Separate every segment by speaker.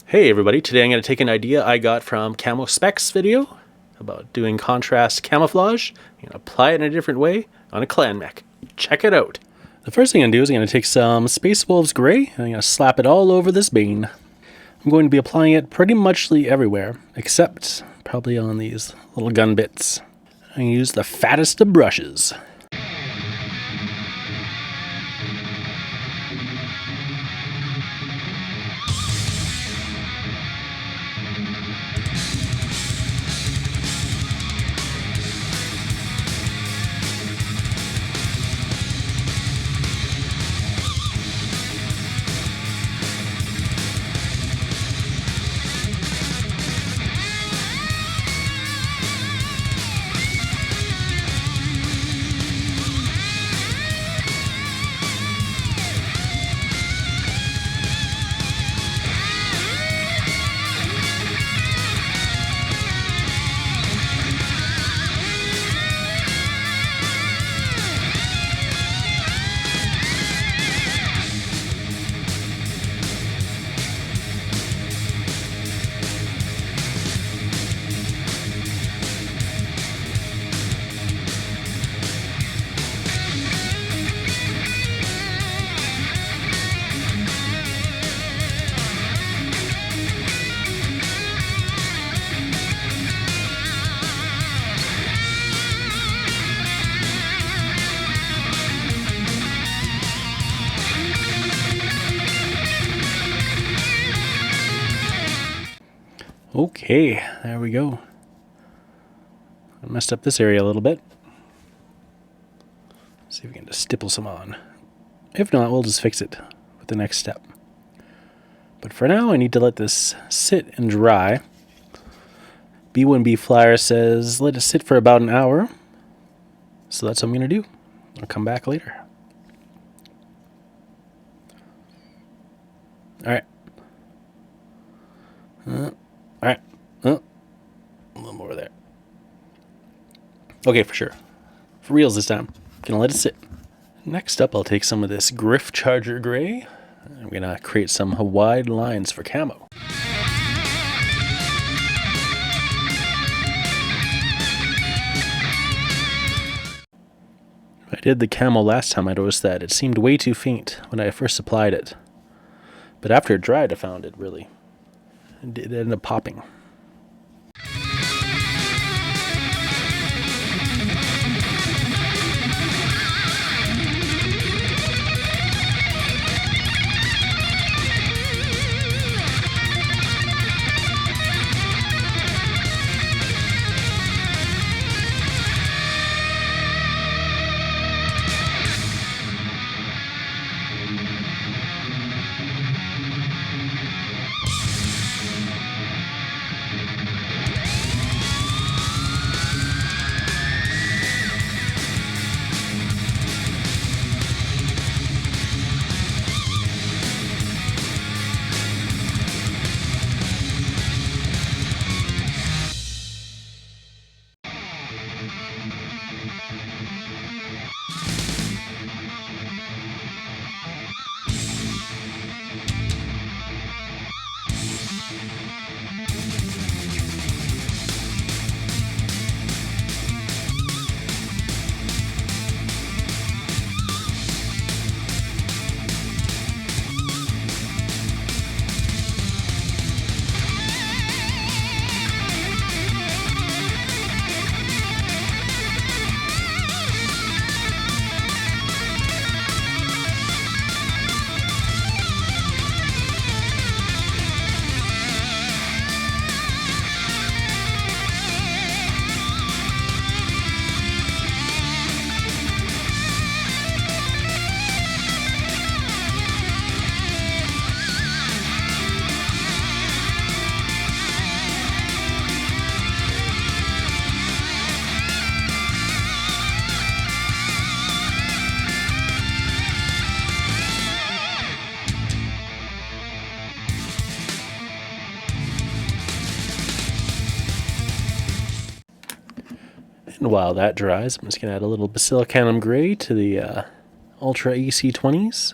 Speaker 1: Hey everybody, today I'm going to take an idea I got from Camo Specs video about doing contrast camouflage and apply it in a different way on a clan mech. Check it out. The first thing I'm going to do is I'm going to take some Space Wolves Gray and I'm going to slap it all over this Bane. I'm going to be applying it pretty much everywhere, except probably on these little gun bits. I'm going to use the fattest of brushes. Okay, there we go. I messed up this area a little bit. See if we can just stipple some on. If not, we'll just fix it with the next step. But for now, I need to let this sit and dry. B1B Flyer says let it sit for about an hour. So that's what I'm going to do. I'll come back later. Alright. Alright. Oh, a little more there. Okay, for sure. For reals this time. Gonna let it sit. Next up, I'll take some of this Griff Charger Gray. I'm gonna create some wide lines for camo. I did the camo last time. I noticed that it seemed way too faint when I first applied it. But after it dried, I found it ended up popping. And while that dries, I'm just going to add a little Basilicanum Gray to the Ultra EC20s.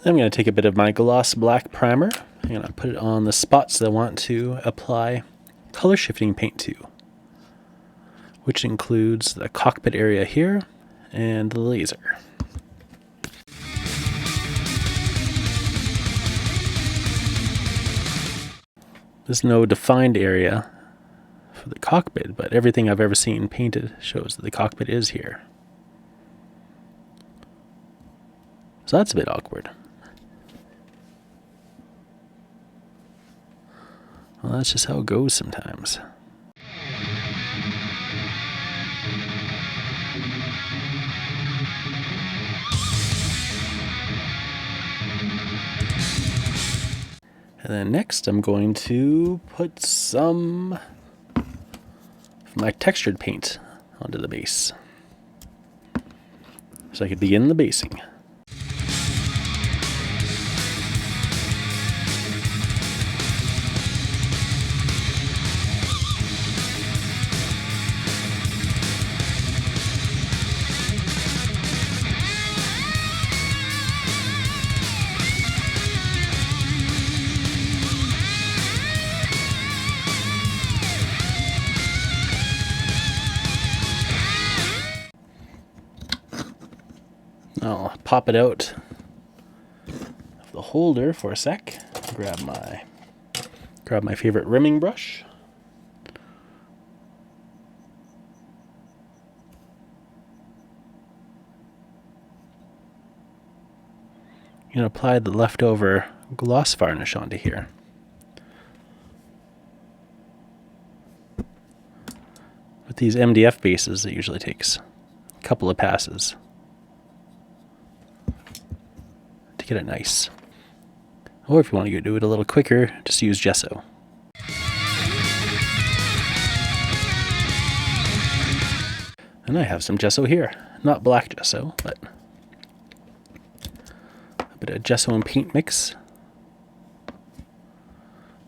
Speaker 1: I'm going to take a bit of my gloss black primer. I'm going to put it on the spots that I want to apply color shifting paint to, which includes the cockpit area here and the laser. There's no defined area for the cockpit, but everything I've ever seen painted shows that the cockpit is here. So that's a bit awkward. Well, that's just how it goes sometimes. And then next I'm going to put some of my textured paint onto the base, so I could begin the basing. I'll pop it out of the holder for a sec. Grab my favorite rimming brush. And apply the leftover gloss varnish onto here. With these MDF bases, it usually takes a couple of passes to get it nice. Or if you want to do it a little quicker, just use gesso. And I have some gesso here. Not black gesso, but a bit of gesso and paint mix.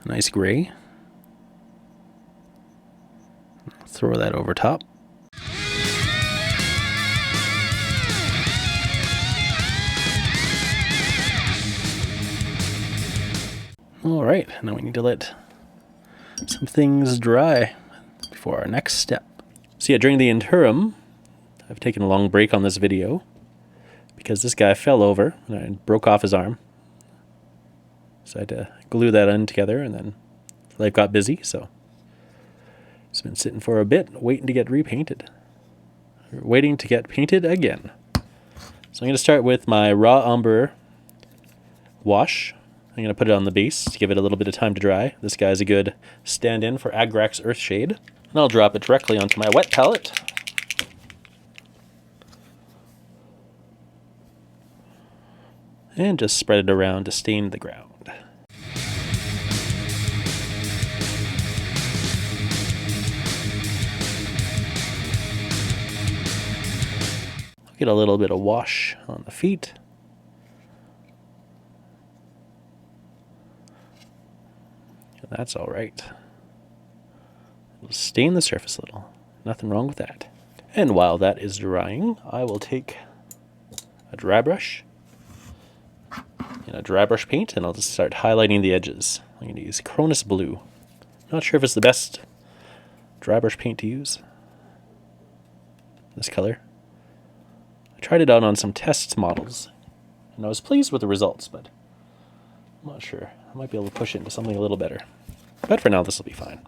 Speaker 1: A nice gray. Throw that over top. Alright, now we need to let some things dry before our next step. So yeah, during the interim, I've taken a long break on this video because this guy fell over and I broke off his arm. So I had to glue that in together, and then life got busy, so it's been sitting for a bit, waiting to get repainted. Waiting to get painted again. So I'm going to start with my raw umber wash. I'm going to put it on the base to give it a little bit of time to dry. This guy's a good stand-in for Agrax Earthshade. And I'll drop it directly onto my wet palette. And just spread it around to stain the ground. Get a little bit of wash on the feet. That's all right. It'll stain the surface a little. Nothing wrong with that. And while that is drying, I will take a dry brush and a dry brush paint, and I'll just start highlighting the edges. I'm going to use Cronus Blue. Not sure if it's the best dry brush paint to use. This color. I tried it out on some test models, and I was pleased with the results, but I'm not sure. I might be able to push it into something a little better. But for now, this will be fine.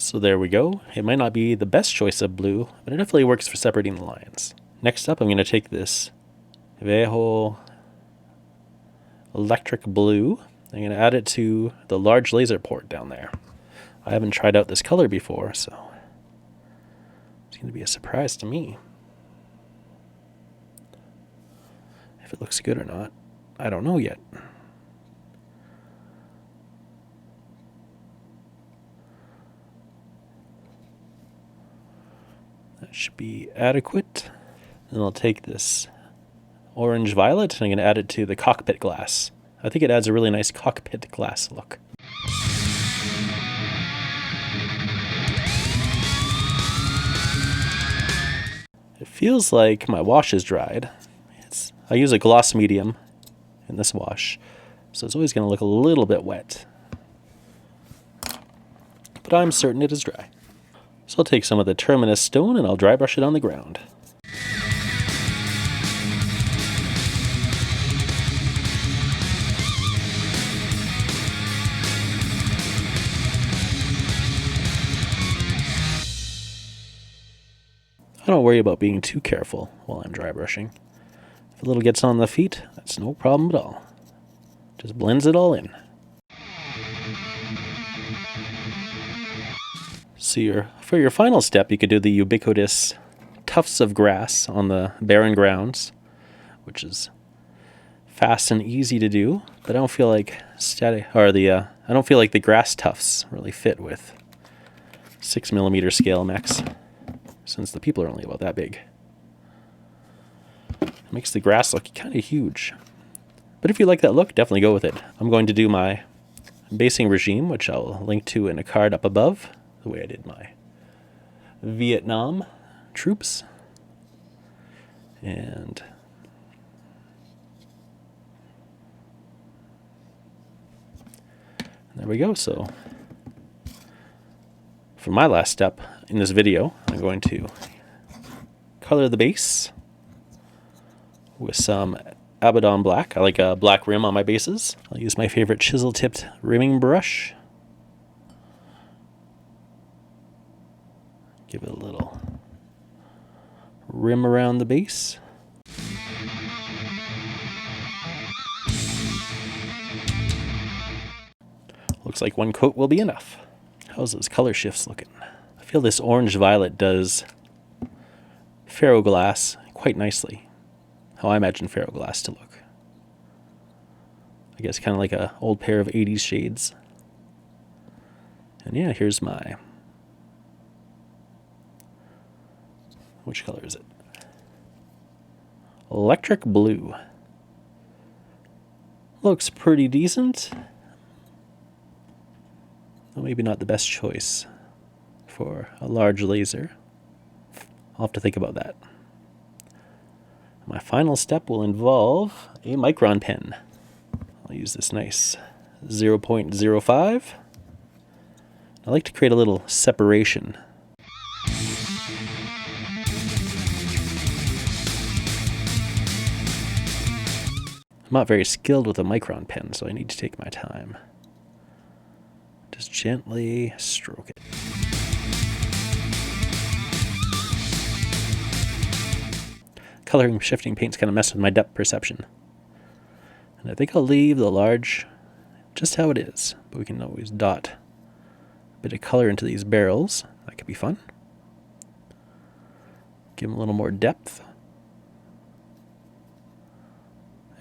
Speaker 1: So there we go. It might not be the best choice of blue, but it definitely works for separating the lines. Next up, I'm going to take this Vejo electric blue. I'm going to add it to the large laser port down there. I haven't tried out this color before, so it's going to be a surprise to me. If it looks good or not, I don't know yet. That should be adequate. Then I'll take this orange violet and I'm going to add it to the cockpit glass. I think it adds a really nice cockpit glass look. It feels like my wash is dried. I use a gloss medium in this wash, so it's always going to look a little bit wet. But I'm certain it is dry. So I'll take some of the Terminus stone and I'll dry brush it on the ground. I don't worry about being too careful while I'm dry brushing. If a little gets on the feet, that's no problem at all. Just blends it all in. So for your final step, you could do the ubiquitous tufts of grass on the barren grounds, which is fast and easy to do, but I don't feel like I don't feel like the grass tufts really fit with 6mm scale mechs, since the people are only about that big. It makes the grass look kind of huge. But if you like that look, definitely go with it. I'm going to do my basing regime, which I'll link to in a card up above, the way I did my Vietnam troops. And there we go. So for my last step in this video, I'm going to color the base with some Abaddon black. I like a black rim on my bases. I'll use my favorite chisel-tipped rimming brush. Give it a little rim around the base. Looks like one coat will be enough. How's those color shifts looking? I feel this orange-violet does ferroglass quite nicely. How I imagine ferroglass to look. I guess kind of like an old pair of 80s shades. And yeah, here's my... Which color is it? Electric blue. Looks pretty decent. Well, maybe not the best choice for a large laser. I'll have to think about that. My final step will involve a micron pen. I'll use this nice 0.05. I like to create a little separation. I'm not very skilled with a micron pen, so I need to take my time. Just gently stroke it. Coloring shifting paint's kind of messed with my depth perception. And I think I'll leave the large just how it is, but we can always dot a bit of color into these barrels. That could be fun. Give them a little more depth.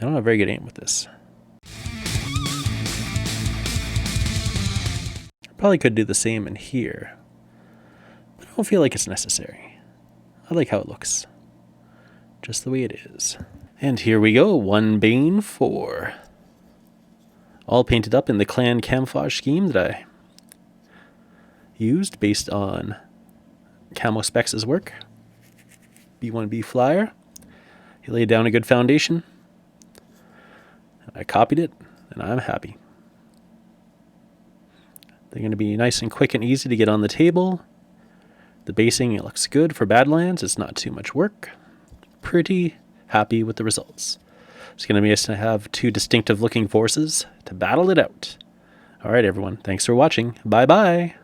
Speaker 1: I don't have very good aim with this. Probably could do the same in here, but I don't feel like it's necessary. I like how it looks. Just the way it is. And here we go, one Bane 4. All painted up in the clan camouflage scheme that I used based on Camo Specs' work. B1B flyer. He laid down a good foundation. I copied it, and I'm happy. They're going to be nice and quick and easy to get on the table. The basing, it looks good for Badlands. It's not too much work. Pretty happy with the results. It's going to be nice to have two distinctive looking forces to battle it out. All right, everyone. Thanks for watching. Bye-bye.